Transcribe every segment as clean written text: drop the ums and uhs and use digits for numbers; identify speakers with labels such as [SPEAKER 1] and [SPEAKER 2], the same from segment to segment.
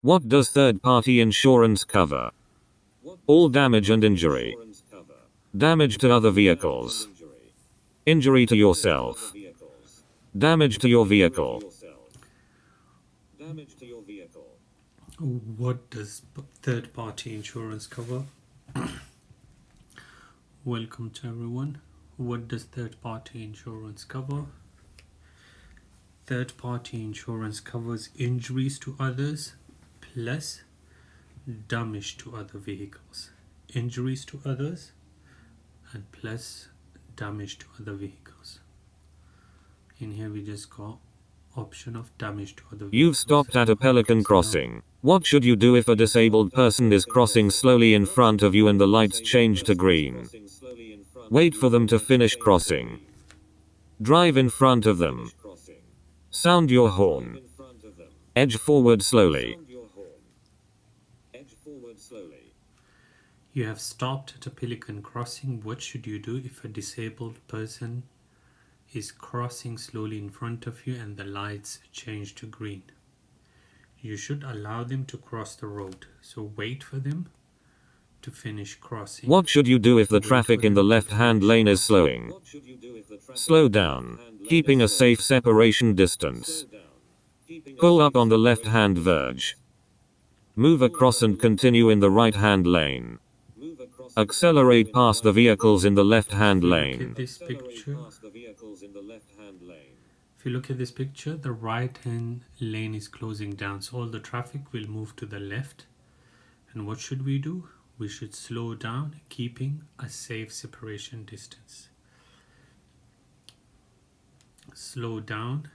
[SPEAKER 1] What does third-party insurance cover? All damage and injury. Damage to other vehicles. Injury to yourself. Damage to your vehicle.
[SPEAKER 2] What does third-party insurance cover? Welcome to everyone. What does third-party insurance cover? Third-party insurance covers injuries to others plus damage to other vehicles. Injuries to others and plus damage to other vehicles. In here we just got option of damage to other vehicles.
[SPEAKER 1] You've stopped at a pelican crossing. What should you do if a disabled person is crossing slowly in front of you and the lights change to green? Wait for them to finish crossing. Drive in front of them. Sound your horn. Edge forward slowly.
[SPEAKER 2] You have stopped at a pelican crossing. What should you do if a disabled person is crossing slowly in front of you and the lights change to green? You should allow them to cross the road. So wait for them to finish crossing.
[SPEAKER 1] What should you do if the traffic in the left-hand lane is slowing? Slow down, keeping a safe separation distance. Pull up on the left-hand verge. Move across and continue in the right-hand lane. Accelerate past the vehicles in the left-hand lane.
[SPEAKER 2] If you look at this picture, the right-hand lane is closing down, so all the traffic will move to the left. And what should we do? We should slow down, keeping a safe separation distance. Slow down,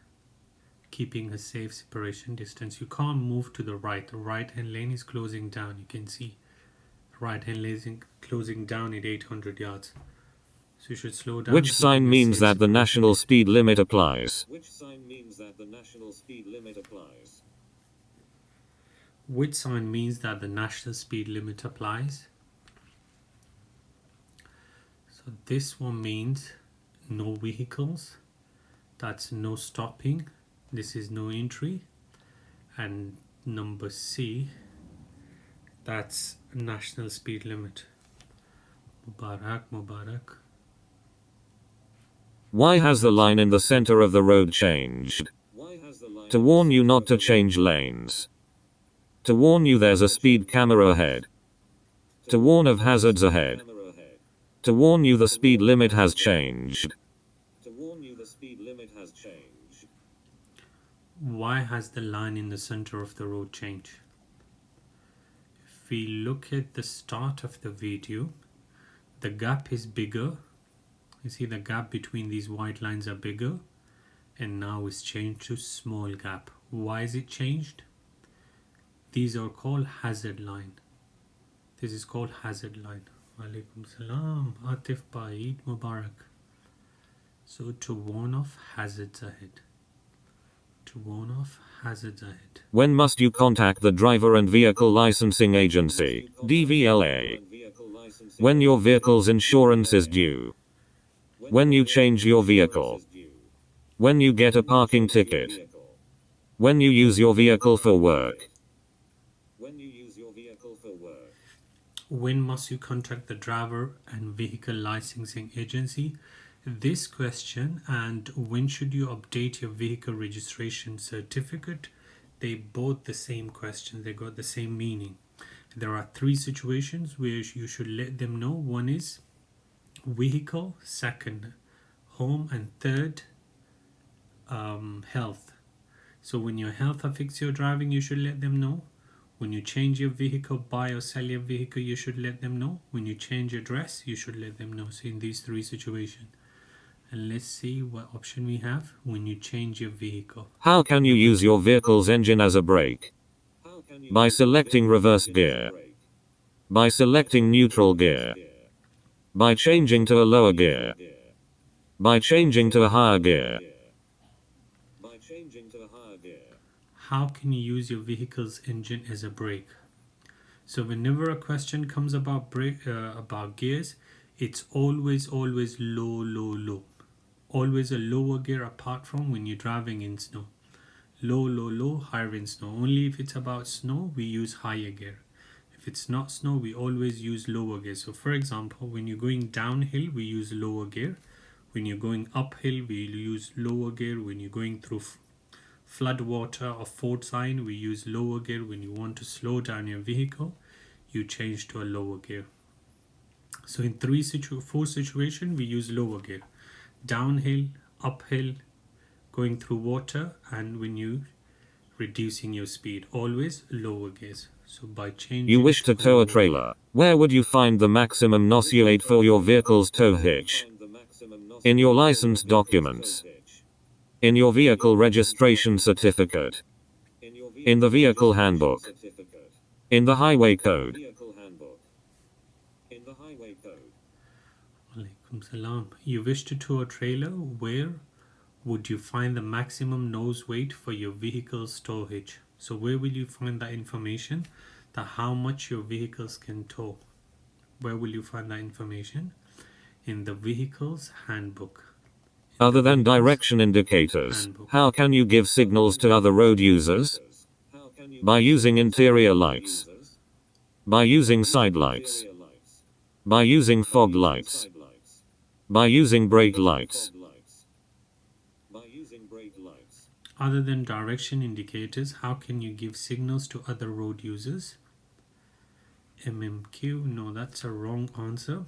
[SPEAKER 2] keeping a safe separation distance. You can't move to the right. The right-hand lane is closing down. You can see the right-hand lane is closing down at 800 yards. So you should slow down.
[SPEAKER 1] Which sign means that the national speed limit applies?
[SPEAKER 2] Which sign means that the national speed limit applies? So this one means no vehicles. That's no stopping. This is no entry. And number C, that's national speed limit. Mubarak, Mubarak.
[SPEAKER 1] Why has the line in the center of the road changed? To warn you not to change lanes. To warn you there's a speed camera ahead. To warn of hazards ahead. To warn you the speed limit has changed.
[SPEAKER 2] Why has the line in the center of the road changed? If we look at the start of the video, the gap is bigger. You see the gap between these white lines are bigger, and now it's changed to small gap. Why is it changed? These are called hazard line. This is called hazard line. Walaikum salam, Atif Bhai, Eid Mubarak. So to warn of hazards ahead. To warn of hazards ahead.
[SPEAKER 1] When must you contact the Driver and Vehicle Licensing Agency, DVLA? When your vehicle's insurance is due. When you change your vehicle. When you get a parking ticket. When you use your vehicle for work.
[SPEAKER 2] When must you contact the Driver and Vehicle Licensing Agency? This question and when should you update your vehicle registration certificate, they both the same question. They got the same meaning. There are three situations where you should let them know. One is vehicle, second home, and third health. So when your health affects your driving, you should let them know. When you change your vehicle, buy or sell your vehicle, you should let them know. When you change your address, you should let them know. So in these three situations. And let's see what option we have when you change your vehicle.
[SPEAKER 1] How can you use your vehicle's engine as a brake? By selecting reverse gear. By selecting neutral gear. By changing to a lower gear. By changing to a higher gear.
[SPEAKER 2] How can you use your vehicle's engine as a brake? So whenever a question comes about gears, it's always low. Always a lower gear apart from when you're driving in snow. Low, low, low, higher in snow. Only if it's about snow, we use higher gear. If it's not snow, we always use lower gear. So for example, when you're going downhill, we use lower gear. When you're going uphill, we use lower gear. When you're going through flood water or fault sign, we use lower gear. When you want to slow down your vehicle, you change to a lower gear. So in four situations, we use lower gear. Downhill, uphill, going through water, and when you reducing your speed, always lower gears. So by changing,
[SPEAKER 1] you wish to tow a trailer. Where would you find the maximum NOS weight for your vehicle's tow hitch? In your license documents. In your vehicle registration certificate. In the vehicle handbook. In the highway code.
[SPEAKER 2] Alaikum salam. You wish to tow a trailer. Where would you find the maximum nose weight for your vehicle's tow hitch? So where will you find that information, that how much your vehicles can tow? Where will you find that information? In the vehicle's handbook.
[SPEAKER 1] Other than direction indicators, how can you give signals to other road users? By using interior lights. By using side lights. By using fog lights. By using brake lights.
[SPEAKER 2] Other than direction indicators, how can you give signals to other road users? MMQ, no, that's a wrong answer.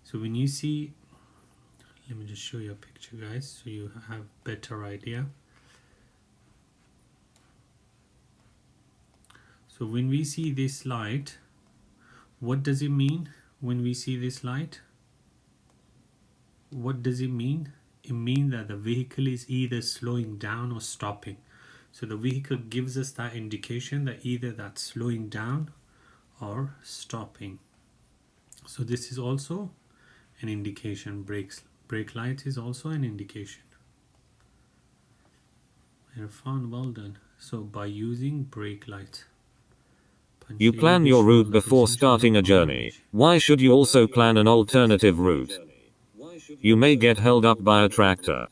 [SPEAKER 2] So when you see, let me just show you a picture, guys, so you have better idea. So when we see this light, what does it mean when we see this light? What does it mean? It means that the vehicle is either slowing down or stopping. So the vehicle gives us that indication that either that's slowing down or stopping. So this is also an indication. Brake light is also an indication. Irfan, well done. So by using brake lights.
[SPEAKER 1] You plan your route before starting a journey. Why should you also plan an alternative route? You may get held up by a tractor.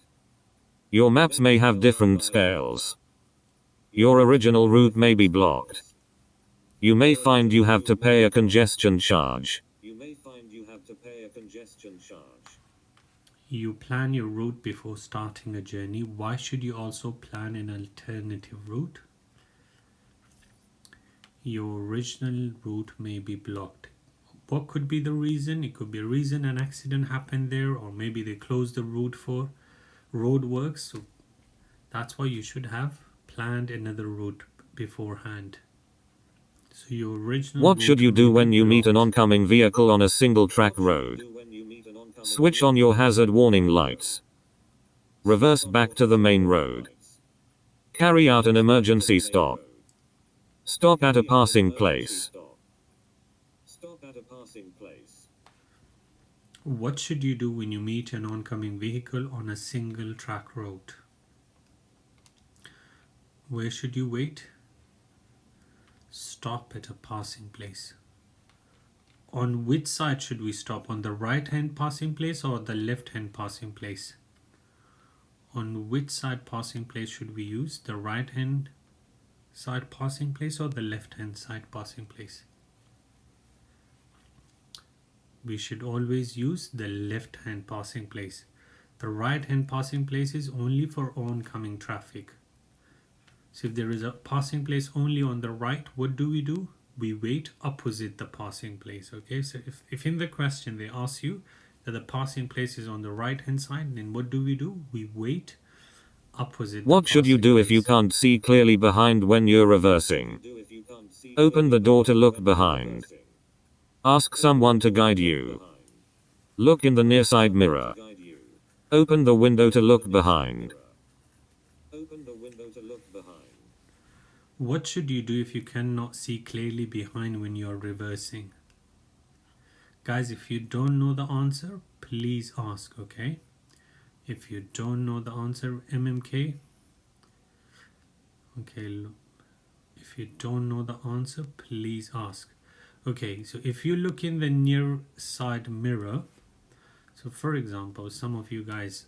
[SPEAKER 1] Your maps may have different scales. Your original route may be blocked. You may find you have to pay a congestion charge.
[SPEAKER 2] You plan your route before starting a journey. Why should you also plan an alternative route? Your original route may be blocked. What could be the reason? It could be a reason an accident happened there, or maybe they closed the route for road works. So that's why you should have planned another route beforehand. So your original
[SPEAKER 1] What should you do when you meet an
[SPEAKER 2] blocked.
[SPEAKER 1] oncoming vehicle on a single track road? Switch on your hazard warning lights. Reverse back to the main road. Carry out an emergency stop. Stop at a passing place.
[SPEAKER 2] What should you do when you meet an oncoming vehicle on a single track road? Where should you wait? Stop at a passing place. On which side should we stop? On the right hand passing place or the left hand passing place? On which side passing place should we use? The right hand side passing place or the left hand side passing place? We should always use the left hand passing place. The right hand passing place is only for oncoming traffic. So if there is a passing place only on the right, what do? We wait opposite the passing place. Okay, so if in the question they ask you that the passing place is on the right hand side, then what do? We wait opposite.
[SPEAKER 1] What should you do if you can't see clearly behind when you're reversing? Open the door to look behind. Ask someone to guide you. Look in the near side mirror. Open the window to look behind.
[SPEAKER 2] What should you do if you cannot see clearly behind when you are reversing? Guys, if you don't know the answer, please ask, okay? If you don't know the answer, MMK. Okay, look. If you don't know the answer, please ask. Okay, so if you look in the near side mirror, so for example, some of you guys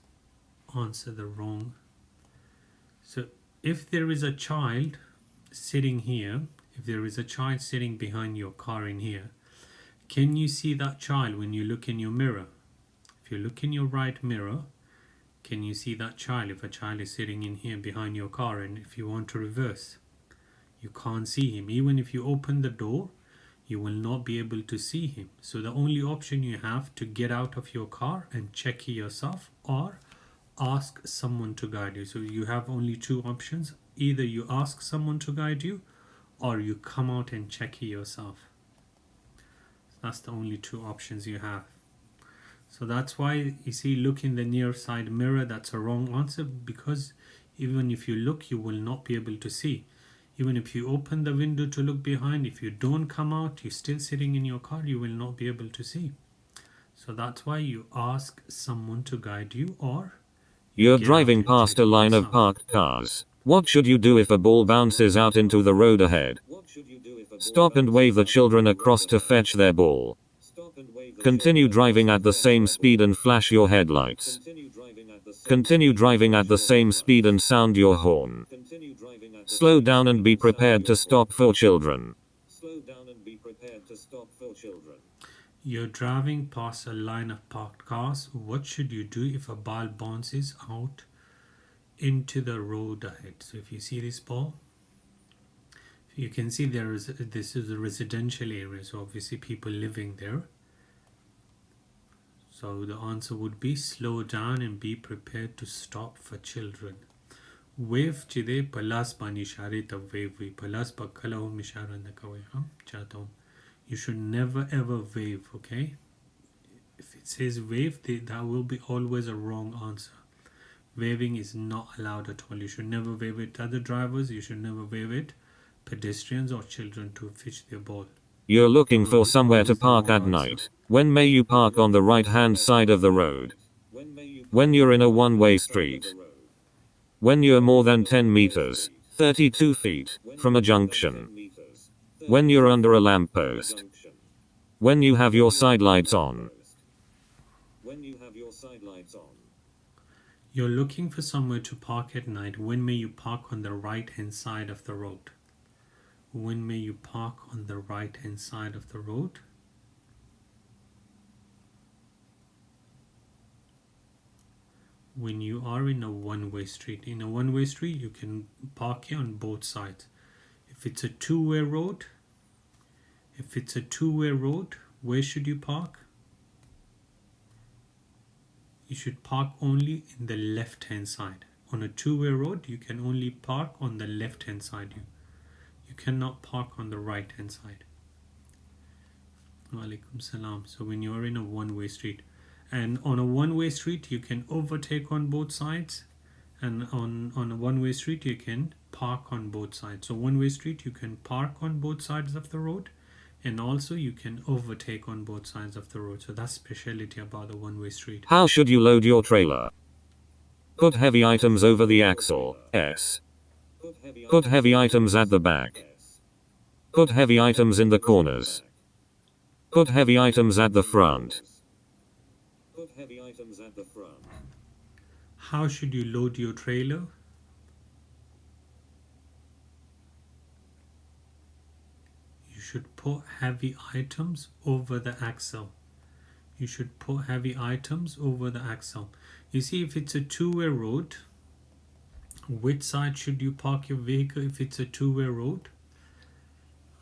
[SPEAKER 2] answer the wrong. So if there is a child sitting here, if there is a child sitting behind your car in here, can you see that child when you look in your mirror? If you look in your right mirror, can you see that child if a child is sitting in here behind your car? And if you want to reverse, you can't see him. Even if you open the door, you will not be able to see him. So the only option you have to get out of your car and check yourself, or ask someone to guide you. So you have only two options. Either you ask someone to guide you, or you come out and check yourself. That's the only two options you have. So that's why you see, look in the near side mirror. That's a wrong answer, because even if you look, you will not be able to see. Even if you open the window to look behind, if you don't come out, you're still sitting in your car, you will not be able to see. So that's why you ask someone to guide you, or
[SPEAKER 1] you're driving past a line of parked cars. What should you do if a ball bounces out into the road ahead? Stop and wave the children across to fetch their ball. Continue driving at the same speed and flash your headlights. Continue driving at the same speed and sound your horn. Slow down and be prepared to stop for children.
[SPEAKER 2] You're driving past a line of parked cars. What should you do if a ball bounces out into the road ahead? So if you see this ball, you can see this is a residential area, so obviously people living there. So the answer would be slow down and be prepared to stop for children. Wave chide palas pani share ta wave we palas pakala hum ishara na kawai hum chahta hu. You should never ever wave, okay? If it says wave, that will be always a wrong answer. Waving is not allowed at all. You should never wave it to other drivers. You should never wave it pedestrians or children to fetch their ball.
[SPEAKER 1] You're looking for somewhere to park at night. When may you park on the right-hand side of the road? When you're in a one-way street. When you're more than 10 meters, 32 feet, from a junction. When you're under a lamppost. When you have your side lights on.
[SPEAKER 2] You're looking for somewhere to park at night. When may you park on the right-hand side of the road? When may you park on the right-hand side of the road? When you are in a one-way street. In a one-way street, you can park here on both sides. If it's a two-way road, where should you park? You should park only in the left-hand side. On a two-way road, you can only park on the left-hand side. You cannot park on the right-hand side. Walaikum salam. So when you are in a one-way street, and on a one-way street, you can overtake on both sides, and on a one-way street, you can park on both sides. So one-way street, you can park on both sides of the road, and also you can overtake on both sides of the road. So that's speciality about the one-way street.
[SPEAKER 1] How should you load your trailer? Put heavy items over the axle. S. Put heavy items at the back. Put heavy items in the corners. Put heavy items at the front.
[SPEAKER 2] How should you load your trailer? You should put heavy items over the axle. You should put heavy items over the axle. You see, if it's a two-way road, which side should you park your vehicle if it's a two-way road?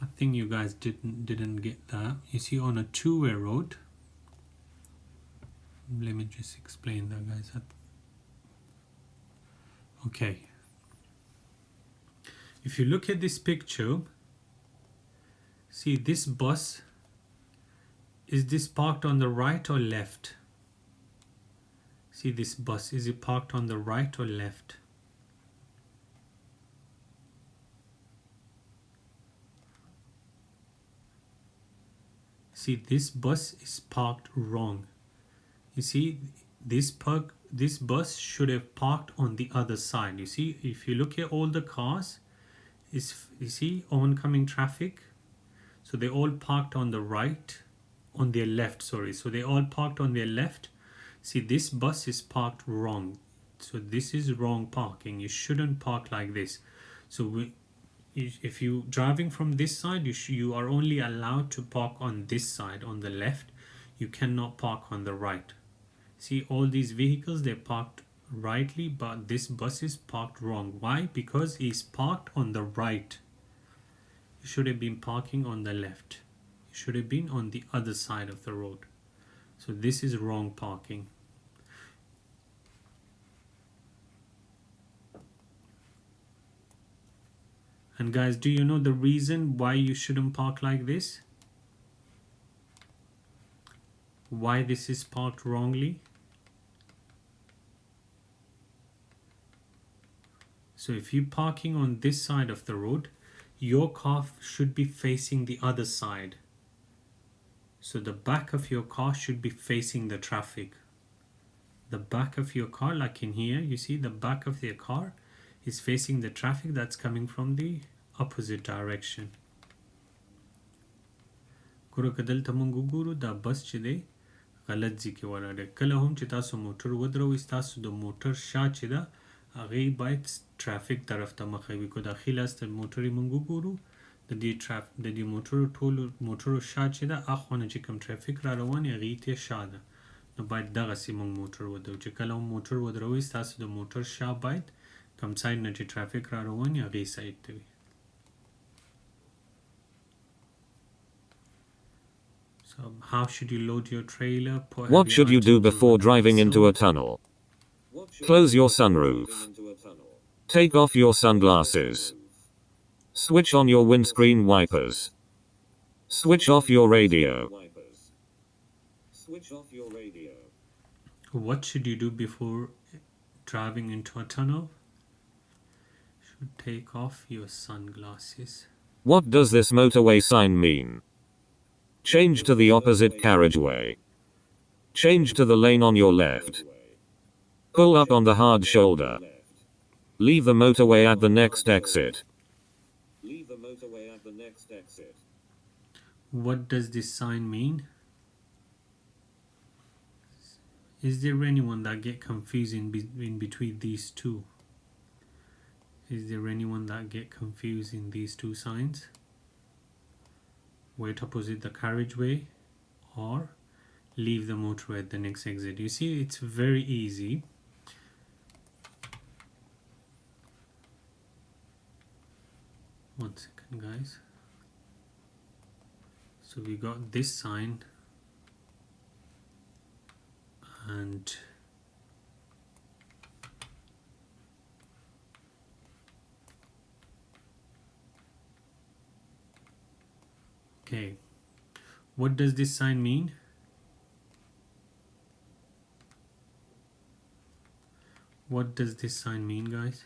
[SPEAKER 2] I think you guys didn't get that. You see, on a two-way road, let me just explain that, guys. Okay. If you look at this picture, see this bus, is this parked on the right or left? See this bus, is it parked on the right or left? See, this bus is parked wrong. You see, this bus should have parked on the other side. You see, if you look at all the cars, you see oncoming traffic. So they all parked on the right, on their left, sorry. So they all parked on their left. See, this bus is parked wrong. So this is wrong parking. You shouldn't park like this. So if you driving from this side, you are only allowed to park on this side, on the left. You cannot park on the right. See, all these vehicles, they're parked rightly, but this bus is parked wrong. Why? Because he's parked on the right. You should have been parking on the left. You should have been on the other side of the road. So this is wrong parking. And guys, do you know the reason why you shouldn't park like this? Why this is parked wrongly? So if you're parking on this side of the road, your car should be facing the other side. So the back of your car should be facing the traffic. The back of your car, like in here, you see the back of your car is facing the traffic that's coming from the opposite direction. ګورو که دلته مونږ وګورو دا بس چې دی غلط ځای کې ولاړ دی. کله هم چې تاسو موټر ودروئ ستاسو د موټر شا چې ده هغې باید ټرافیک طرف ته مخه وي. که داخلي لاس ته موټر یې مونږ وګورو د دې موټرو ټولو موټرو شا چې ده اخوا نه چې کوم ټرافیک را روان وي هغې ته شا ده. نو باید دغسې مونږ موټر ودرو. چې کله هم موټر ودروئ ستاسو د موټر شا باید کوم سایډ نه چې ټرافیک را روان وي هغې سایډ ته وي. So how should you load your trailer?
[SPEAKER 1] What should you do before driving into a tunnel? Close your sunroof. Take off your sunglasses. Switch on your windscreen wipers. Switch off your radio.
[SPEAKER 2] What should you do before driving into a tunnel? Should take off your sunglasses.
[SPEAKER 1] What does this motorway sign mean? Change to the opposite carriageway. Change to the lane on your left. Pull up on the hard shoulder. Leave the motorway at the next exit.
[SPEAKER 2] What does this sign mean? Is there anyone that get confused in between these two? Is there anyone that get confused in these two signs? Wait opposite the carriageway or leave the motorway at the next exit. You see, it's very easy. One second, guys. So we got this sign and okay, what does this sign mean? What does this sign mean, guys?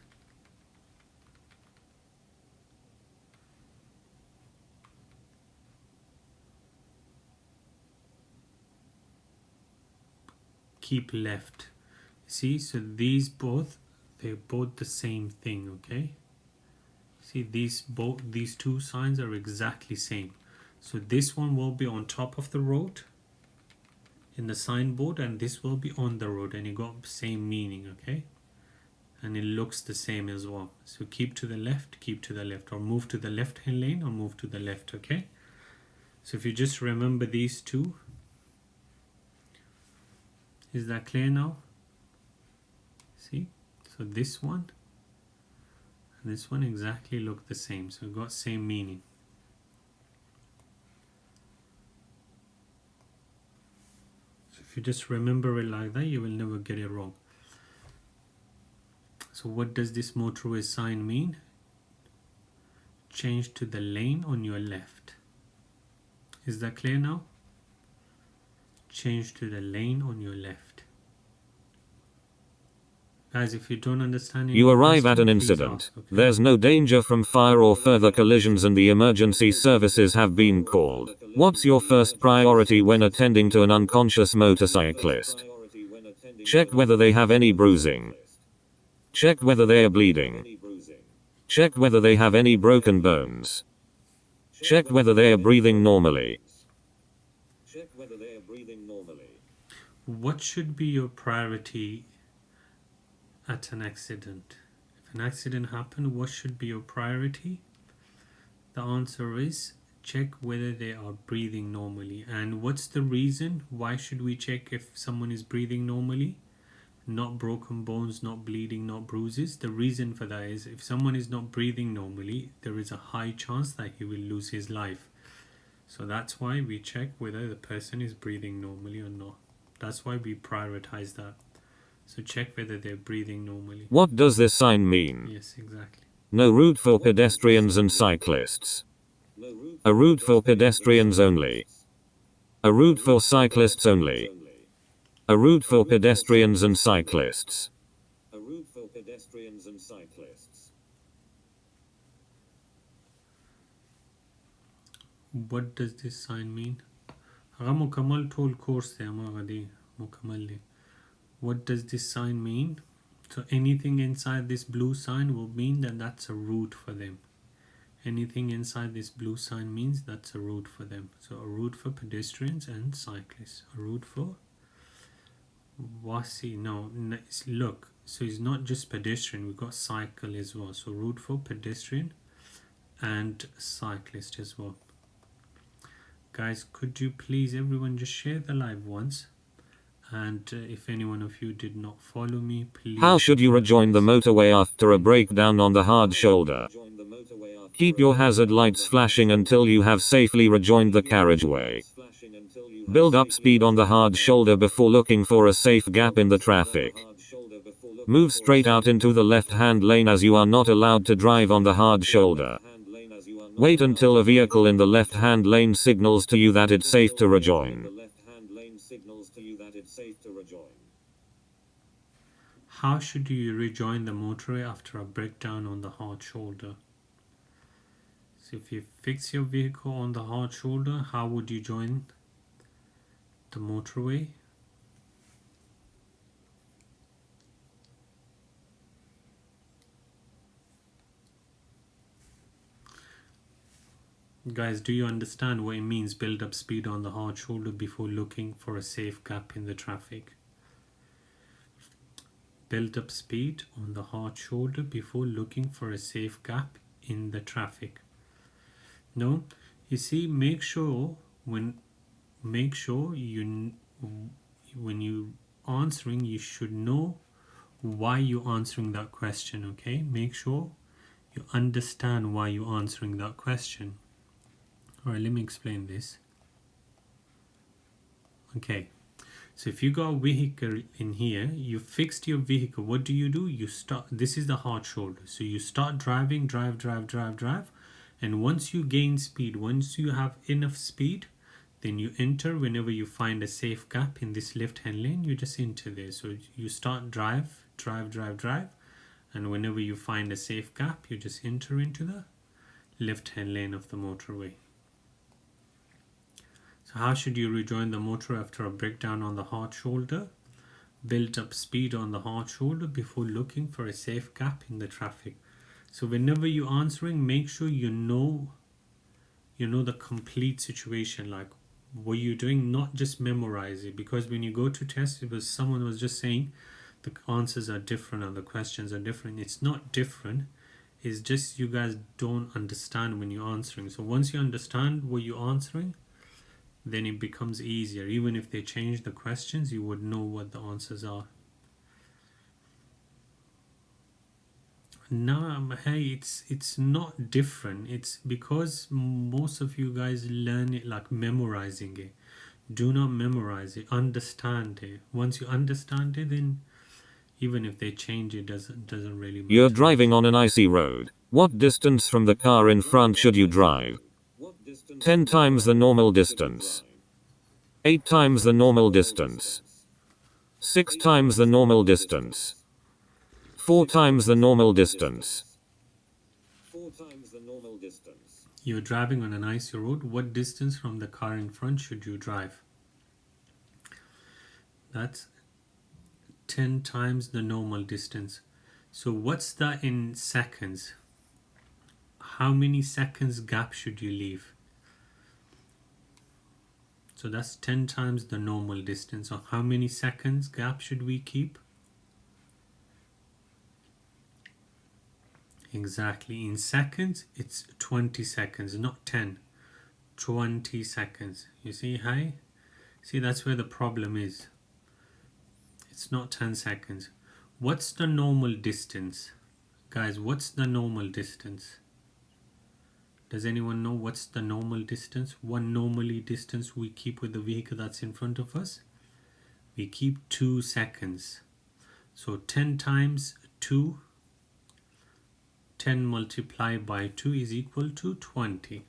[SPEAKER 2] Keep left. See, so these both, they're both the same thing, okay? See, these two signs are exactly same. So this one will be on top of the road in the signboard, and this will be on the road, and it got same meaning, okay? And it looks the same as well. So keep to the left, or move to the left hand lane, or move to the left, okay? So if you just remember these two, is that clear now? See, so this one and this one exactly look the same, so it got same meaning. So if you just remember it like that, you will never get it wrong. So what does this motorway sign mean? Change to the lane on your left. Is that clear now? Change to the lane on your left. Guys, if you don't understand,
[SPEAKER 1] you arrive at an incident. Okay? There's no danger from fire or further collisions, and the emergency services have been called. What's your first priority when attending to an unconscious motorcyclist? Check whether they have any bruising. Check whether they are bleeding. Check whether they have any broken bones. Check whether they are breathing normally.
[SPEAKER 2] What should be your priority at an accident. If an accident happened, what should be your priority? The answer is check whether they are breathing normally. And what's the reason? Why should we check if someone is breathing normally? Not broken bones, not bleeding, not bruises. The reason for that is if someone is not breathing normally, there is a high chance that he will lose his life. So that's why we check whether the person is breathing normally or not. That's why we prioritize that. So check whether they're breathing normally.
[SPEAKER 1] What does this sign mean?
[SPEAKER 2] Yes, exactly.
[SPEAKER 1] No route for pedestrians and cyclists. A route for pedestrians only. A route for cyclists only. A route for pedestrians and cyclists. A route for pedestrians and cyclists.
[SPEAKER 2] What does this sign mean? هغه مکمل ټول کورس دی هماغه دی مکمل دی. What does this sign mean? So anything inside this blue sign will mean that that's a route for them. Anything inside this blue sign means that's a route for them. So a route for pedestrians and cyclists. A route for Wasi. No, look. So it's not just pedestrian. We've got cycle as well. So route for pedestrian and cyclist as well. Guys, could you please everyone just share the live once? And if any one of you did not follow me, please.
[SPEAKER 1] How should you rejoin the motorway after a breakdown on the hard shoulder? Keep your hazard lights flashing until you have safely rejoined the carriageway. Build up speed on the hard shoulder before looking for a safe gap in the traffic. Move straight out into the left-hand lane as you are not allowed to drive on the hard shoulder. Wait until a vehicle in the left-hand lane signals to you that it's safe to rejoin.
[SPEAKER 2] How should you rejoin the motorway after a breakdown on the hard shoulder? So if you fix your vehicle on the hard shoulder, how would you join the motorway? Guys, do you understand what it means build up speed on the hard shoulder before looking for a safe gap in the traffic? Build up speed on the hard shoulder before looking for a safe gap in the traffic. No, you see, make sure when you answering, you should know why you're answering that question. Okay, make sure you understand why you're answering that question. All right, let me explain this. Okay, so if you got a vehicle in here, you fixed your vehicle. What do? You start. This is the hard shoulder. So you start driving, drive. And once you gain speed, once you have enough speed, then you enter whenever you find a safe gap in this left-hand lane, you just enter there. So you start drive. And whenever you find a safe gap, you just enter into the left-hand lane of the motorway. So how should you rejoin the motor after a breakdown on the hard shoulder? Build up speed on the hard shoulder before looking for a safe gap in the traffic. So whenever you're answering, make sure you know the complete situation, like what you're doing, not just memorize it. Because when you go to test, someone was just saying the answers are different or the questions are different. It's not different. It's just you guys don't understand when you're answering. So once you understand what you're answering, then it becomes easier. Even if they change the questions, you would know what the answers are. No, hey, it's not different. It's because most of you guys learn it like memorizing it. Do not memorize it. Understand it. Once you understand it, then even if they change it, doesn't really matter.
[SPEAKER 1] You're driving on an icy road. What distance from the car in front should you drive? 10 times the normal distance. 8 times the normal distance. 6 times the normal distance. 4 times the normal distance. 4 times the normal distance.
[SPEAKER 2] You're driving on an icy road. What distance from the car in front should you drive? That's 10 times the normal distance. So what's that in seconds? How many seconds gap should you leave? So that's 10 times the normal distance. So how many seconds gap should we keep? Exactly. In seconds, it's 20 seconds, not 10. 20 seconds. You see, hi? See, that's where the problem is. It's not 10 seconds. What's the normal distance? Guys, what's the normal distance? Does anyone know what's the normal distance? One normally distance we keep with the vehicle that's in front of us? We keep 2 seconds. So 10 times 2, 10 multiplied by 2 is equal to 20.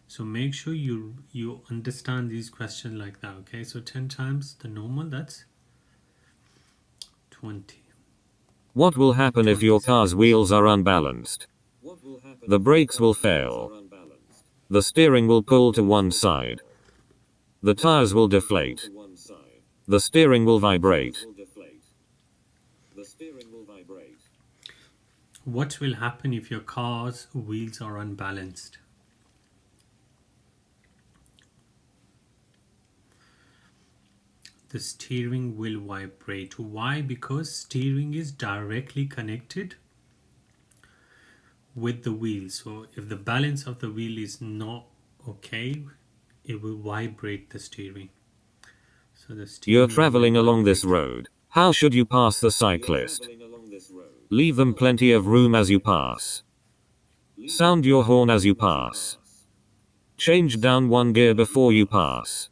[SPEAKER 2] So make sure you understand these questions like that, okay? So 10 times the normal, that's 20.
[SPEAKER 1] What will happen if
[SPEAKER 2] 20
[SPEAKER 1] your car's
[SPEAKER 2] seconds.
[SPEAKER 1] wheels are unbalanced? The brakes will fail. The steering will pull to one side. The tires will deflate. The steering will vibrate.
[SPEAKER 2] What will happen if your car's wheels are unbalanced? The steering will vibrate. Why? Because steering is directly connected with the wheel. So if the balance of the wheel is not okay, it will vibrate the steering. So the steering
[SPEAKER 1] You're traveling
[SPEAKER 2] will
[SPEAKER 1] along this
[SPEAKER 2] vibrate.
[SPEAKER 1] road. How should you pass the cyclist? Leave them plenty of room as you pass. Sound your horn as you pass. Change down one gear before you pass.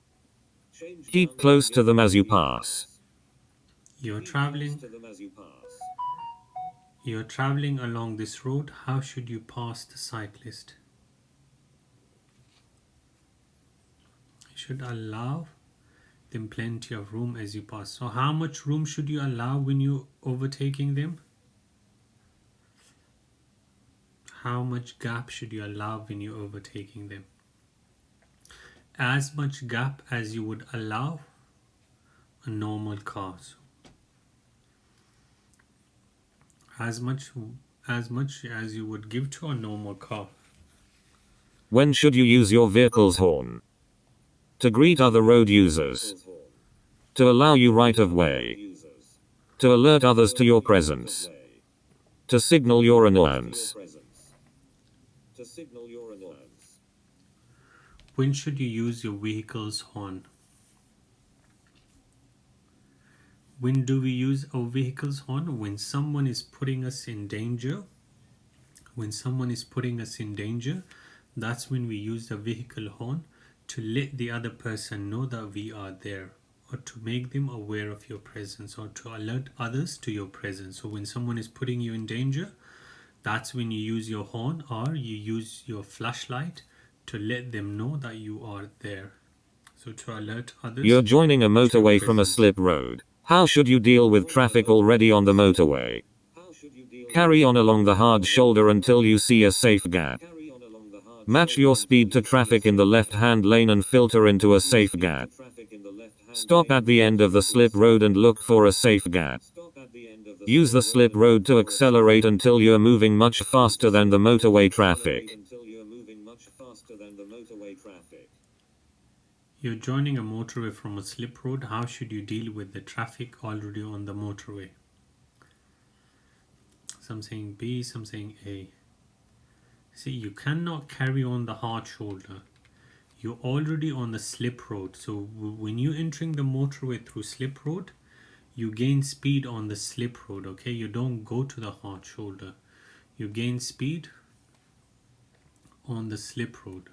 [SPEAKER 1] Keep close to them as you pass.
[SPEAKER 2] You're traveling along this road. How should you pass the cyclist? You should allow them plenty of room as you pass. So how much room should you allow when you're overtaking them? How much gap should you allow when you're overtaking them? As much gap as you would allow a normal car. So as much as you would give to a normal car.
[SPEAKER 1] When should you use your vehicle's horn? To greet other road users. To allow you right of way. To alert others to your presence. To signal your annoyance.
[SPEAKER 2] When should you use your vehicle's horn? When do we use our vehicle's horn? When someone is putting us in danger. When someone is putting us in danger, that's when we use the vehicle horn to let the other person know that we are there, or to make them aware of your presence, or to alert others to your presence. So when someone is putting you in danger, that's when you use your horn, or you use your flashlight to let them know that you are there. So to alert others.
[SPEAKER 1] You're joining a motorway from a slip road. How should you deal with traffic already on the motorway? Carry on along the hard shoulder until you see a safe gap. Match your speed to traffic in the left-hand lane and filter into a safe gap. Stop at the end of the slip road and look for a safe gap. Use the slip road to accelerate until you're moving much faster than the motorway traffic.
[SPEAKER 2] You're joining a motorway from a slip road. How should you deal with the traffic already on the motorway? Some saying B, some saying A. See, you cannot carry on the hard shoulder. You're already on the slip road. So when you're entering the motorway through slip road, you gain speed on the slip road, okay? You don't go to the hard shoulder. You gain speed on the slip road.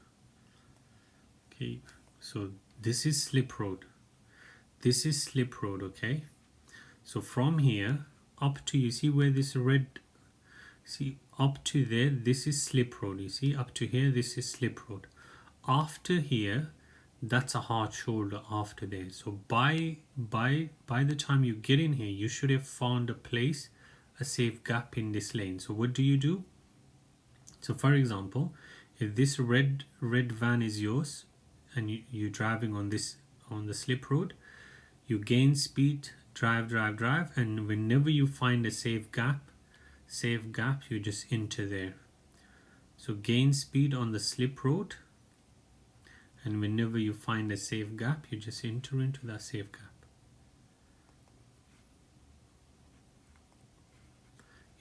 [SPEAKER 2] Okay, so this is slip road. This is slip road, okay? So from here up to, you see where this red, see up to there, this is slip road. You see up to here, this is slip road. After here, that's a hard shoulder after there. So by the time you get in here, you should have found a place, a safe gap in this lane. So what do? So for example, if this red van is yours and you're driving on the slip road, you gain speed, drive, and whenever you find a safe gap, you just enter there. So gain speed on the slip road, and whenever you find a safe gap, you just enter into that safe gap.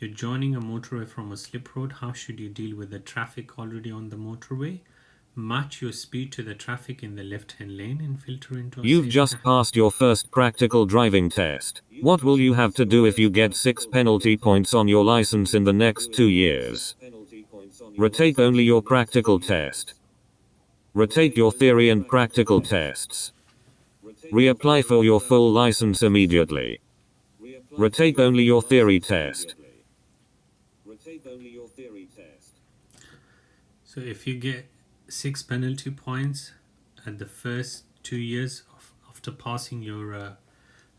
[SPEAKER 2] You're joining a motorway from a slip road. How should you deal with the traffic already on the motorway? Match your speed to the traffic in the left-hand lane and filter into a
[SPEAKER 1] You've
[SPEAKER 2] safe
[SPEAKER 1] just passed your first practical driving test. What will you have to do if you get 6 penalty points on your license in the next 2 years? Retake only your practical test. Retake your theory and practical tests. Reapply for your full license immediately. Retake only your theory test.
[SPEAKER 2] So if you get 6 penalty points at the first 2 years after passing your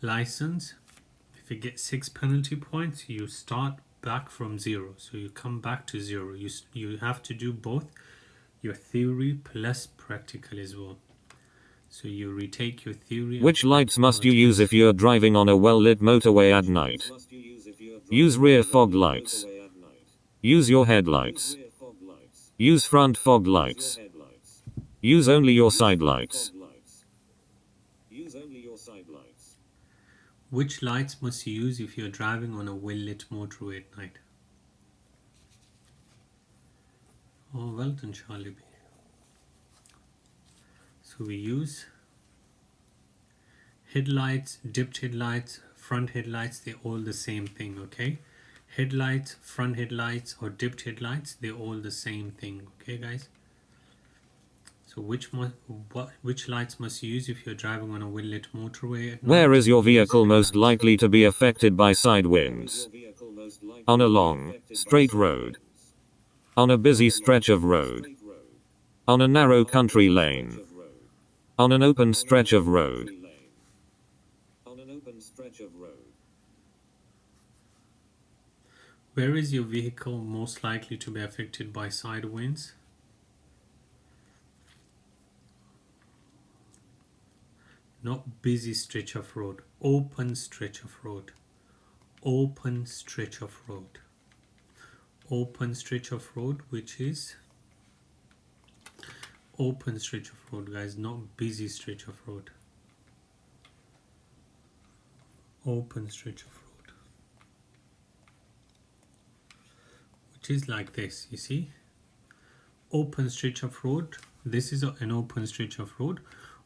[SPEAKER 2] license, if you get 6 penalty points, you start back from 0. So you come back to 0. You have to do both your theory plus practical as well. So you retake your theory.
[SPEAKER 1] Which lights must you use if you're driving on a well-lit motorway at night? Use rear fog lights. Use your headlights. Use front fog lights. Use only your side lights.
[SPEAKER 2] Which lights must you use if you're driving on a well-lit motorway at night? Oh, well done, Charlie B. So we use headlights, dipped headlights, front headlights, they're all the same thing, okay? Headlights, front headlights or dipped headlights, they're all the same thing, okay guys? So which lights must you use if you're driving on a well-lit motorway at night?
[SPEAKER 1] Where is your vehicle most likely to be affected by side winds? On a long, straight road. On a busy stretch of road. On a narrow country lane. On an open stretch of road.
[SPEAKER 2] Where is your vehicle most likely to be affected by side winds? Not busy stretch of road, open stretch of road. Open stretch of road. Open stretch of road, which is open stretch of road, guys, not busy stretch of road. Open stretch of road, which is like this, you see. Open stretch of road, this is an open stretch of road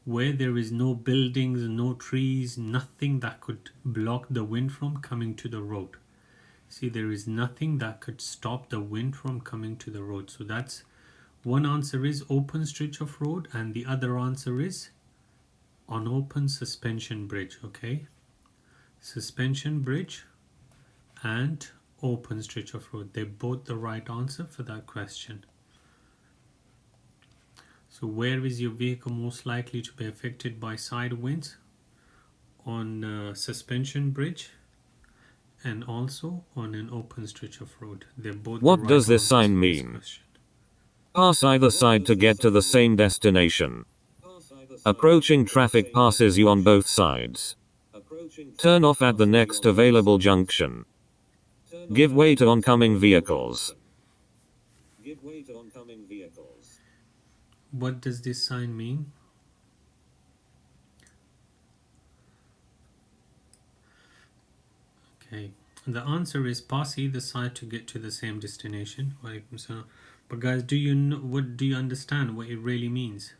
[SPEAKER 2] where there is no buildings, no trees, nothing that could block the wind from coming to the road. See, there is nothing that could stop the wind from coming to the road. So that's one answer is open stretch of road, and the other answer is on open suspension bridge, okay? Suspension bridge and open stretch of road, they're both the right answer for that question. So where is your vehicle most likely to be affected by side winds? On suspension bridge and also on an open stretch of road. They're both
[SPEAKER 1] What
[SPEAKER 2] the right
[SPEAKER 1] does this
[SPEAKER 2] answers
[SPEAKER 1] sign
[SPEAKER 2] for this
[SPEAKER 1] mean?
[SPEAKER 2] question.
[SPEAKER 1] Pass either side to get to the same destination. Approaching traffic passes you on both sides. Turn off at the next available junction. Give way to oncoming vehicles.
[SPEAKER 2] What does this sign mean? Okay, the answer is pass either side to get to the same destination. But guys, do you understand what it really means?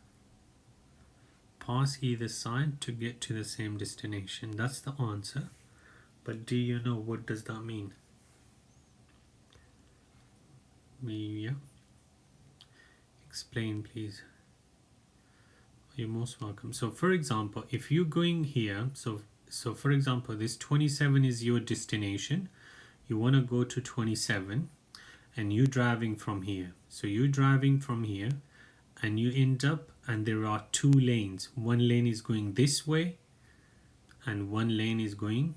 [SPEAKER 2] Pass either side to get to the same destination. That's the answer. But do you know what does that mean? Yeah. Explain, please. You're most welcome. So for example, if you're going here, so for example, this 27 is your destination. You want to go to 27 and you're driving from here. So you're driving from here and you end up, and there are two lanes. One lane is going this way and one lane is going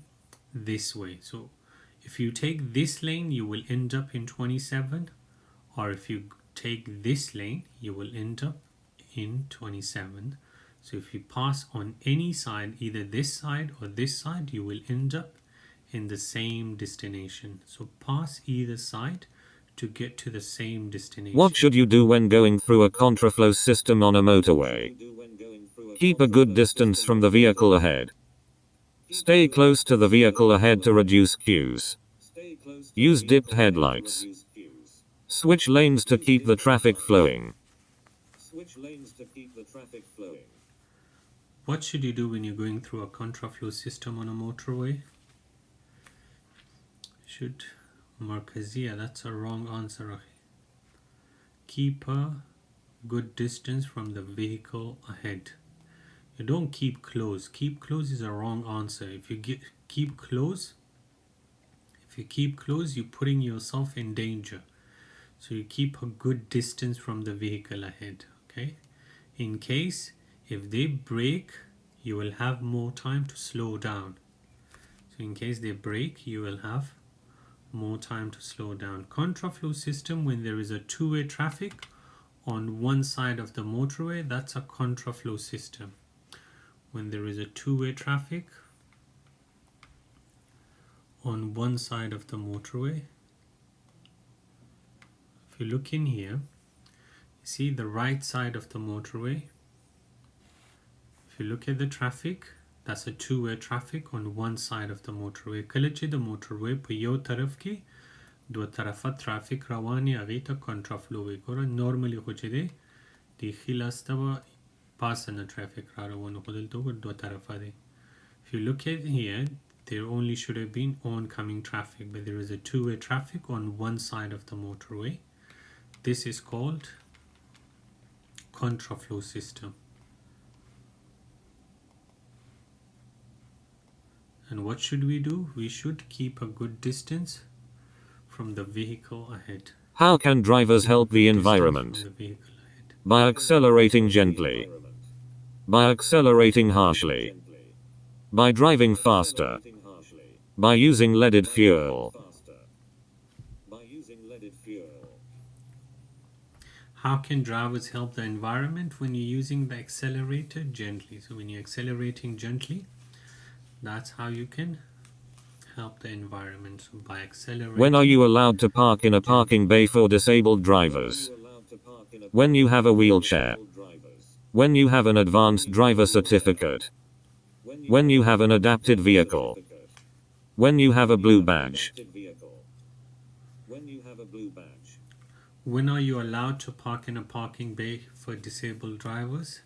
[SPEAKER 2] this way. So if you take this lane, you will end up in 27, or if you take this lane, you will end up in 27. So if you pass on any side, either this side or this side, you will end up in the same destination. So pass either side to get to the same destination.
[SPEAKER 1] What should you do when going through a contraflow system on a motorway? Keep a good distance from the vehicle ahead. Stay close to the vehicle ahead to reduce queues. Use dipped headlights. Switch lanes to keep the traffic flowing.
[SPEAKER 2] What should you do when you're going through a contraflow system on a motorway? Should Markazia, that's a wrong answer. Keep a good distance from the vehicle ahead. You don't keep close. Keep close is a wrong answer. If you keep close, you're putting yourself in danger. So you keep a good distance from the vehicle ahead. Okay. In case if they brake, you will have more time to slow down. So in case they brake, you will have more time to slow down. Contraflow system, when there is a two-way traffic on one side of the motorway, that's a contraflow system. When there is a two-way traffic on one side of the motorway, if you look in here, you see the right side of the motorway. If you look at the traffic, that's a two-way traffic on one side of the motorway. Kalachi the motorway په یو طرف کې دو طرفه traffic رواني هغه ته contraflow وي. ګوره normally خو چې دی د ښي لاس ته به پاسه نه traffic را روانو خو دلته وګوره دو طرفه دی. If you look at here, there only should have been oncoming traffic, but there is a two-way traffic on one side of the motorway. This is called contraflow system. And what should we do? We should keep a good distance from the vehicle ahead.
[SPEAKER 1] How can drivers help the environment? By accelerating gently. By accelerating harshly. By driving faster. By using leaded fuel.
[SPEAKER 2] How can drivers help the environment? When you're using the accelerator gently. So when you're accelerating gently, that's how you can help the environment. So by accelerating.
[SPEAKER 1] When are you allowed to park in a parking bay for disabled drivers? When you have a wheelchair. When you have an advanced driver certificate. When you have an adapted vehicle. When you have a blue badge.
[SPEAKER 2] When are you allowed to park in a parking bay for disabled drivers?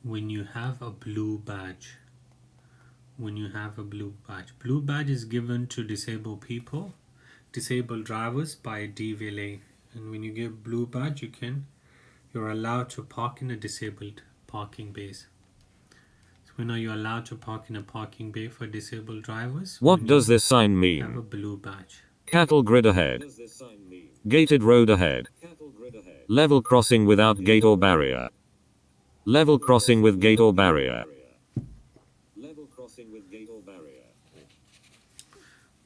[SPEAKER 2] When you have a blue badge. When you have a blue badge. Blue badge is given to disabled people, disabled drivers by DVLA. And when you get blue badge, you're allowed to park in a disabled parking base. So when are you allowed to park in a parking bay for disabled drivers?
[SPEAKER 1] What does this sign
[SPEAKER 2] Have a
[SPEAKER 1] mean?
[SPEAKER 2] blue badge.
[SPEAKER 1] Cattle grid ahead. Gated road ahead. Level crossing without gate or barrier. Level crossing with gate or barrier.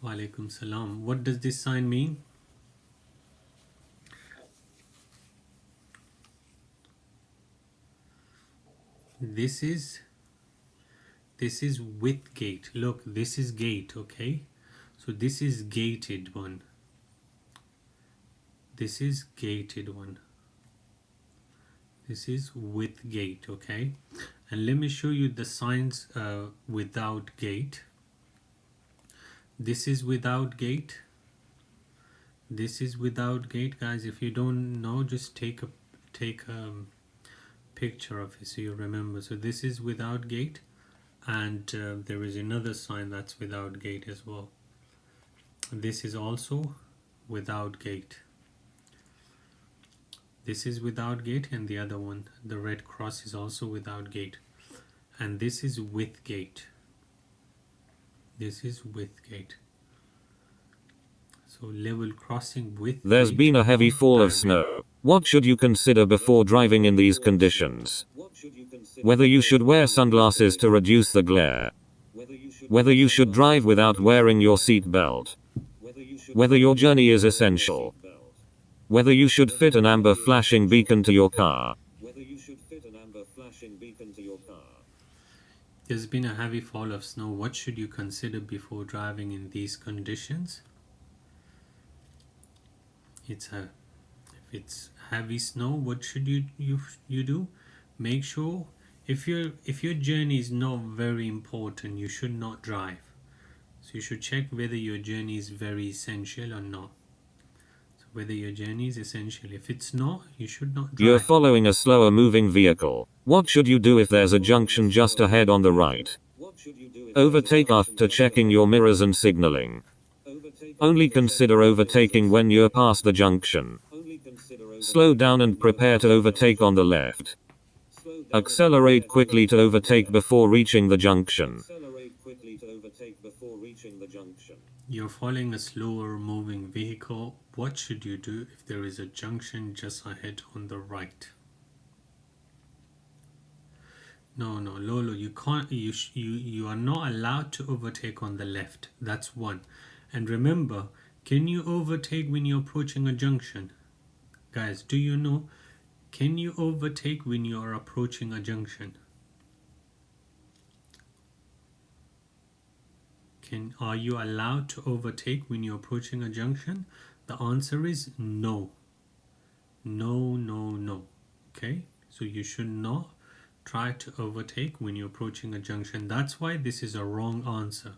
[SPEAKER 2] Walaikum salam. What does this sign mean? This is with gate. Look, this is gate, okay? So this is gated one. This is gated one. This is with gate, okay? And let me show you the signs without gate. This is without gate. This is without gate, guys. If you don't know, just take a picture of it so you remember. So this is without gate, and there is another sign that's without gate as well. This is also without gate. This is without gate, and the other one, the red cross, is also without gate. And this is with gate. This is with gate. So level crossing with
[SPEAKER 1] There's
[SPEAKER 2] gate
[SPEAKER 1] been a heavy
[SPEAKER 2] or
[SPEAKER 1] fall of
[SPEAKER 2] barrier.
[SPEAKER 1] snow. What should you consider before driving in these conditions? Whether you should wear sunglasses to reduce the glare. Whether you should drive without wearing your seat belt. Whether your journey is essential. Whether you should fit an amber flashing beacon to your car.
[SPEAKER 2] There's been a heavy fall of snow. What should you consider before driving in these conditions? If it's heavy snow, what should you do? Make sure, if your journey is not very important, you should not drive. So you should check whether your journey is very essential or not. So whether your journey is essential. If it's not, you should not drive.
[SPEAKER 1] You're following a slower moving vehicle. What should you do if there's a junction just ahead on the right? Overtake after checking your mirrors and signaling. Only consider overtaking when you're past the junction. Slow down and prepare to overtake on the left. Accelerate quickly to overtake before reaching the junction.
[SPEAKER 2] You're following a slower moving vehicle. What should you do if there is a junction just ahead on the right? No, Lolo, you can't. You are not allowed to overtake on the left. That's one. And remember, can you overtake when you're approaching a junction? Guys, do you know? Can you overtake when you are approaching a junction? Are you allowed to overtake when you're approaching a junction? The answer is no. No. Okay, so you should not try to overtake when you're approaching a junction. That's why this is a wrong answer.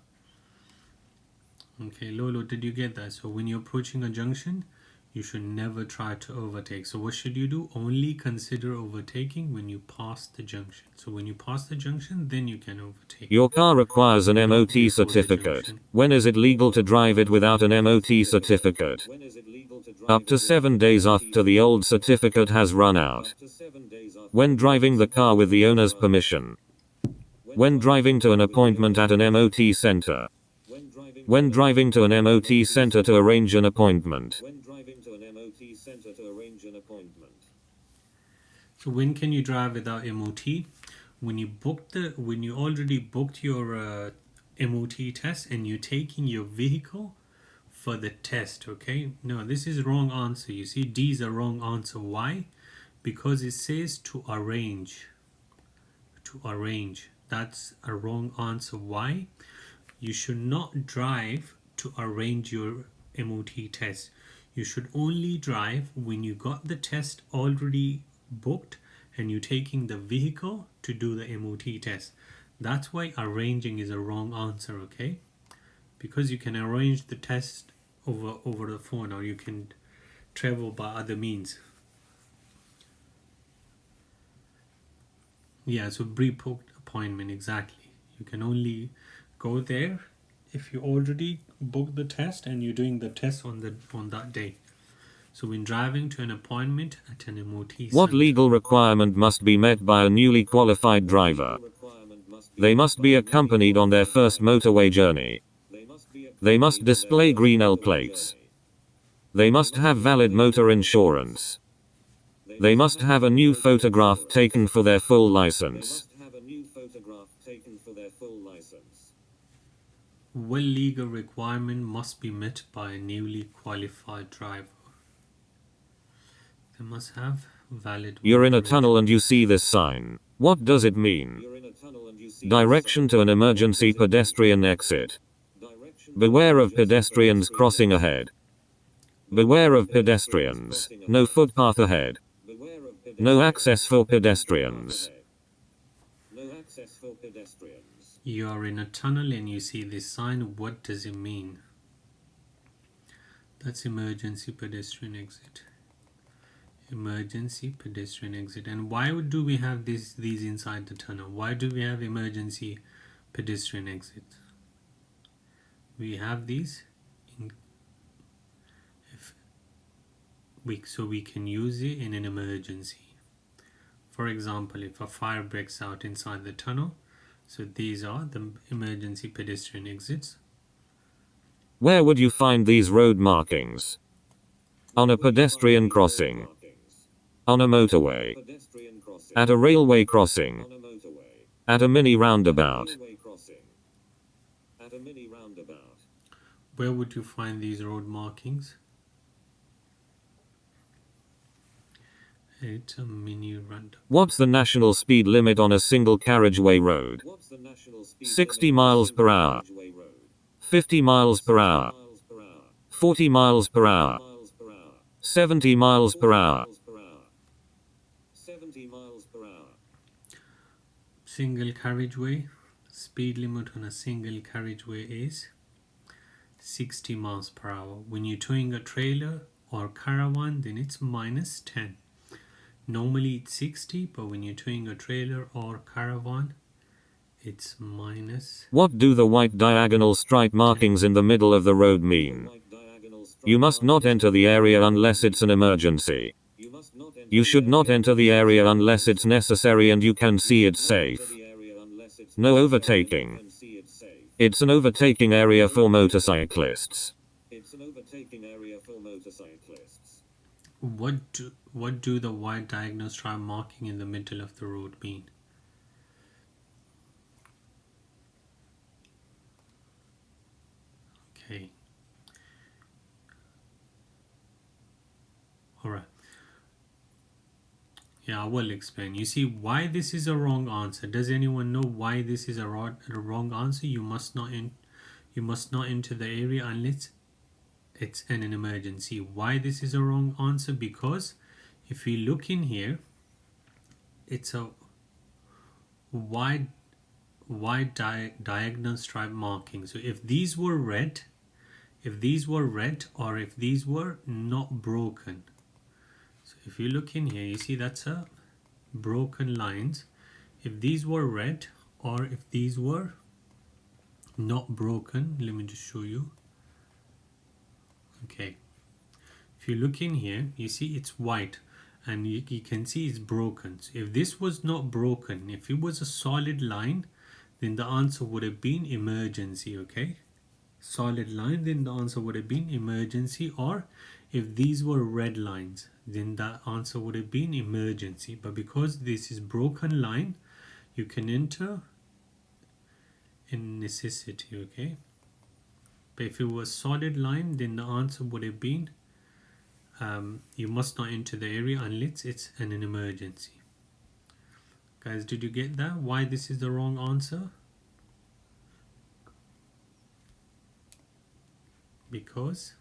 [SPEAKER 2] Okay, Lolo, did you get that? So when you're approaching a junction, you should never try to overtake. So what should you do? Only consider overtaking when you pass the junction. So when you pass the junction, then you can overtake.
[SPEAKER 1] Your car requires an MOT certificate. When is it legal to drive it without an MOT certificate? Up to 7 days after the old certificate has run out. When driving the car with the owner's permission. When driving to an appointment at an MOT center. When driving to an MOT center to arrange an appointment.
[SPEAKER 2] So when can you drive without MOT? When you already booked your MOT test and you're taking your vehicle for the test, okay? No, this is wrong answer. You see, D is a wrong answer. Why? Because it says to arrange. To arrange. That's a wrong answer. Why? You should not drive to arrange your MOT test. You should only drive when you got the test already booked and you're taking the vehicle to do the MOT test. That's why arranging is a wrong answer, okay? Because you can arrange the test over the phone, or you can travel by other means. Yeah, so pre-booked appointment, exactly. You can only go there if you already booked the test and you're doing the test on that day. So when driving to an appointment at an MOT center.
[SPEAKER 1] What legal requirement must be met by a newly qualified driver? They must be accompanied on their first motorway journey. They must display green L plates. They must have valid motor insurance. They must have a new photograph taken for their full license.
[SPEAKER 2] What legal requirement must be met by a newly qualified driver? They must have valid.
[SPEAKER 1] You're in a tunnel and you see this sign. What does it mean? Direction to an emergency pedestrian exit. Beware of pedestrians crossing ahead. Beware of pedestrians. No footpath ahead. No access for pedestrians.
[SPEAKER 2] You are in a tunnel and you see this sign. What does it mean? That's emergency pedestrian exit. Emergency pedestrian exit. And why do we have these inside the tunnel? Why do we have emergency pedestrian exit? We have these so we can use it in an emergency. For example, if a fire breaks out inside the tunnel, so these are the emergency pedestrian exits.
[SPEAKER 1] Where would you find these road markings? On a pedestrian crossing. On a motorway. At a railway crossing. At a mini roundabout.
[SPEAKER 2] Where would you find these road markings? At a mini roundabout.
[SPEAKER 1] What's the national speed limit on a single carriageway road? 60 miles per hour. 50 miles per hour. 40 miles per hour. 70 miles per hour.
[SPEAKER 2] Single carriageway. Speed limit on a single carriageway is 60 miles per hour. When you're towing a trailer or caravan, then it's minus 10. Normally it's 60, but when you're towing a trailer or caravan, it's minus.
[SPEAKER 1] What do the white diagonal stripe markings in the middle of the road mean? You must not enter the area unless it's an emergency. You should not enter the area unless it's necessary and you can see it's safe. No overtaking. It's an overtaking area for motorcyclists.
[SPEAKER 2] What do the white diagonal stripe marking in the middle of the road mean? Okay. Alright. Yeah, I will explain. You see why this is a wrong answer. Does anyone know why this is a wrong answer? You must not enter the area unless it's an emergency. Why this is a wrong answer? Because if we look in here, it's a wide diagonal stripe marking. So if these were red, or if these were not broken. So if you look in here, you see that's a broken lines. If these were red or if these were not broken, let me just show you. Okay, if you look in here, you see it's white and you can see it's broken. So if this was not broken, if it was a solid line, then the answer would have been emergency. Okay, solid line, then the answer would have been emergency. Or if these were red lines, then the answer would have been emergency. But because this is broken line, you can enter in necessity. Okay, but if it was solid line, then the answer would have been you must not enter the area unless it's an emergency. Guys, did you get that? Why this is the wrong answer? Because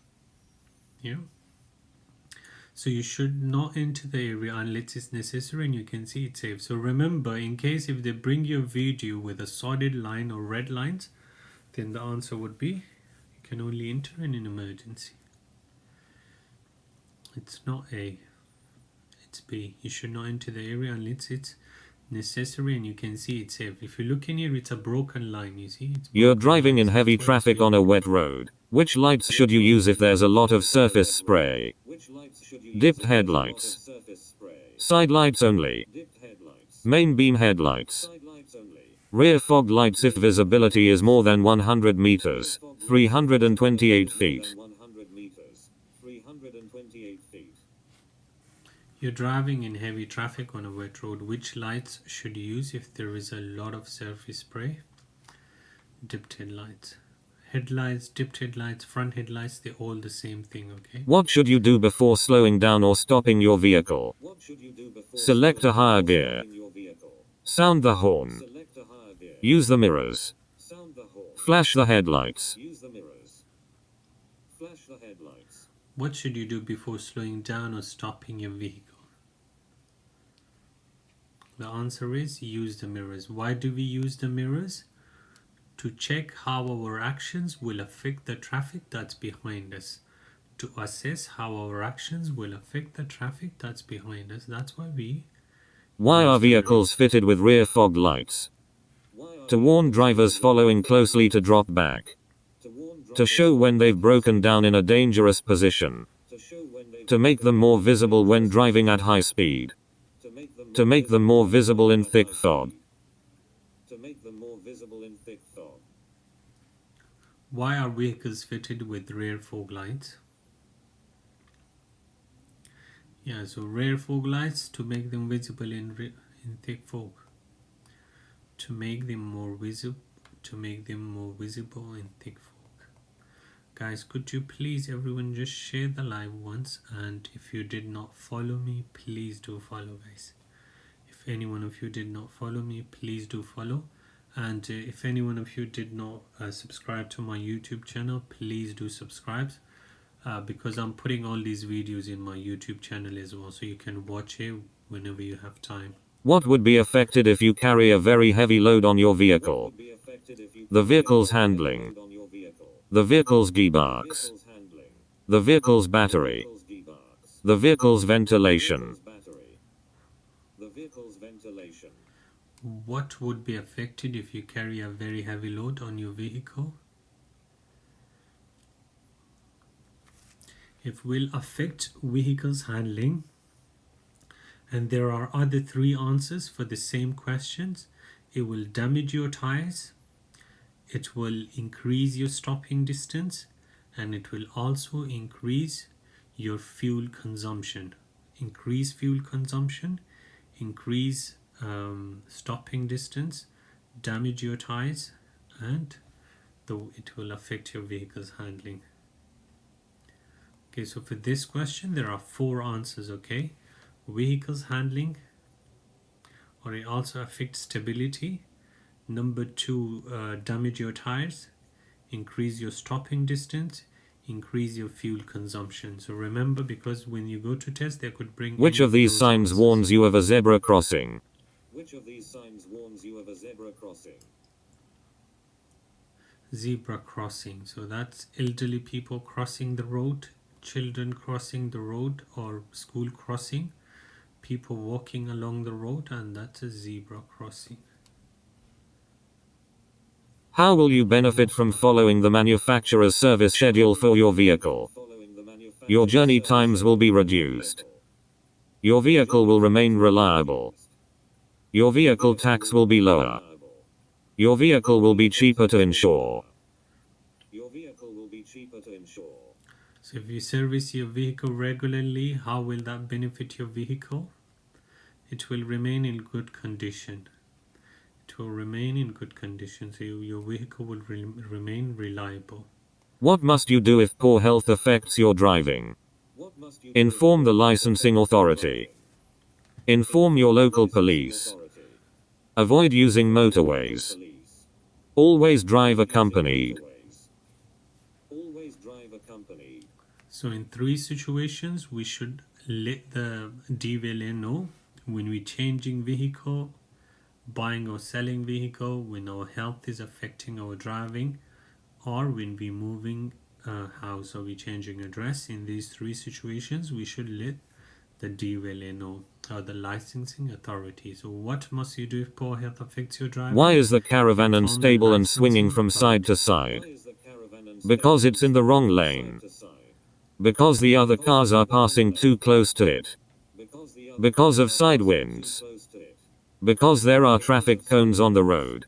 [SPEAKER 2] so you should not enter the area unless it's necessary and you can see it's safe. So remember, in case if they bring you a video with a solid line or red lines, then the answer would be you can only enter in an emergency. It's not A, it's B. You should not enter the area unless it's necessary and you can see it's safe. If you look in here, it's a broken line. You see,
[SPEAKER 1] you're driving in heavy traffic on a wet road. Which lights should you use if there's a lot of surface spray? Dipped headlights. Side lights only. Main beam headlights. Rear fog lights if visibility is more than 100 meters, 328 feet.
[SPEAKER 2] You're driving in heavy traffic on a wet road. Which lights should you use if there is a lot of surface spray? Dipped headlights. Headlights, dipped headlights, front headlights, they're all the same thing, okay?
[SPEAKER 1] What should you do before slowing down or stopping your vehicle? Select a higher gear. Sound the horn. Use the mirrors. Flash the headlights.
[SPEAKER 2] What should you do before slowing down or stopping your vehicle? The answer is use the mirrors. Why do we use the mirrors? To check how our actions will affect the traffic that's behind us. To assess how our actions will affect the traffic that's behind us. That's why we...
[SPEAKER 1] Why are vehicles fitted with rear fog lights? To warn drivers following closely to drop back. To show when they've broken down in a dangerous position. To make them more visible when driving at high speed. To make them more visible in thick fog.
[SPEAKER 2] Why are vehicles fitted with rear fog lights? Yeah, so rear fog lights to make them visible in thick fog. To make them more visible in thick fog. Guys, could you please everyone just share the live once, and if you did not follow me, please do follow, guys. If any one of you did not follow me, please do follow. And if any one of you did not subscribe to my YouTube channel, please do subscribe. because I'm putting all these videos in my YouTube channel as well, so you can watch it whenever you have time.
[SPEAKER 1] What would be affected if you carry a very heavy load on your vehicle? The vehicle's handling. The vehicle's gearbox. The vehicle's battery. The vehicle's ventilation.
[SPEAKER 2] What would be affected if you carry a very heavy load on your vehicle? It will affect vehicle's handling, and there are other three answers for the same questions. It will damage your tires, it will increase your stopping distance, and it will also increase your fuel consumption. Increase fuel consumption, increase stopping distance, damage your tires, and it will affect your vehicle's handling. Okay, so for this question there are four answers. Okay, vehicle's handling, or it also affects stability. Number two, damage your tires, increase your stopping distance, increase your fuel consumption. So remember, because when you go to test, they could bring.
[SPEAKER 1] Which of these signs
[SPEAKER 2] answers.
[SPEAKER 1] warns you of a zebra crossing?
[SPEAKER 3] Which of these signs warns you of a zebra crossing?
[SPEAKER 2] Zebra crossing. So that's elderly people crossing the road, children crossing the road, or school crossing, people walking along the road, and that's a zebra crossing.
[SPEAKER 1] How will you benefit from following the manufacturer's service schedule for your vehicle? Your journey times will be reduced. Your vehicle will remain reliable. Your vehicle tax will be lower. Your vehicle will be cheaper to insure.
[SPEAKER 3] Your vehicle will be cheaper to insure.
[SPEAKER 2] So if you service your vehicle regularly, how will that benefit your vehicle? It will remain in good condition. It will remain in good condition, so your vehicle will remain reliable.
[SPEAKER 1] What must you do if poor health affects your driving? Inform the licensing authority. Inform your local police. Avoid using motorways. Always drive accompanied.
[SPEAKER 2] So in three situations, we should let the DVLA know when we're changing vehicle, buying or selling vehicle, when our health is affecting our driving, or when we're moving house or we're changing address. In these three situations, we should let the DVLA know, or the licensing authority. So what must you do if poor health affects your driving?
[SPEAKER 1] Why is the caravan unstable and swinging from side to side? Because it's in the wrong lane. Because the other cars are passing too close to it. Because of side winds. Because there are traffic cones on the road.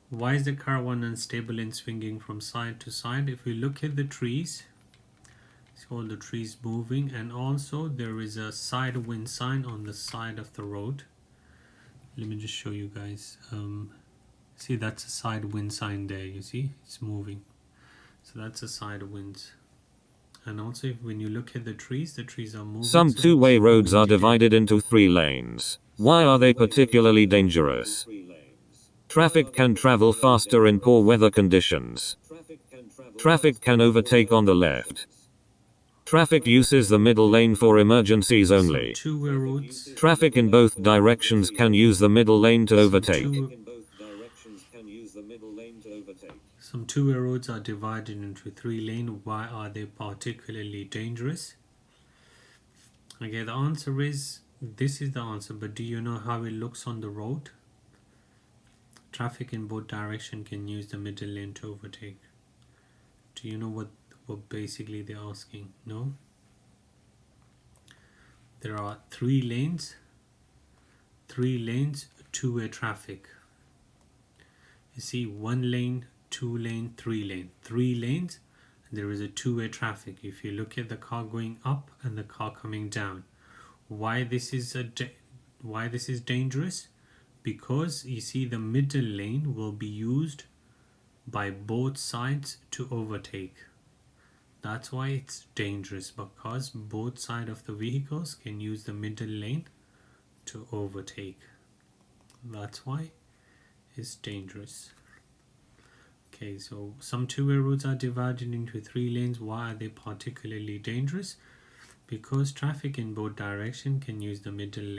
[SPEAKER 2] Why is the caravan unstable and swinging from side to side? If we look at the trees, see all the trees moving, and also there is a side wind sign on the side of the road. Let me just show you guys. See, that's a side wind sign there. You see, it's moving. So that's a side wind. And also, when you look at the trees are moving.
[SPEAKER 1] Some two-way roads are divided into 3 lanes. Why are they particularly dangerous? Traffic can travel faster in poor weather conditions. Traffic can overtake on the left. Traffic uses the middle lane for emergencies only.
[SPEAKER 2] Two-way roads.
[SPEAKER 1] Traffic in both directions can use the middle lane to overtake.
[SPEAKER 2] Some two-way roads are divided into 3 lanes. Why are they particularly dangerous? Okay, the answer is, this is the answer, but do you know how it looks on the road? Traffic in both directions can use the middle lane to overtake. Do you know what basically they're asking? No? There are 3 lanes, two-way traffic. You see, 1 lane, 2 lane, 3 lane. 3 lanes, and there is a two-way traffic. If you look at the car going up and the car coming down, why this is dangerous? Because you see, the middle lane will be used by both sides to overtake. That's why it's dangerous, because both sides of the vehicles can use the middle lane to overtake. That's why it's dangerous. Okay, so some two-way roads are divided into 3 lanes. Why are they particularly dangerous? Because traffic in both directions can use the middle lane.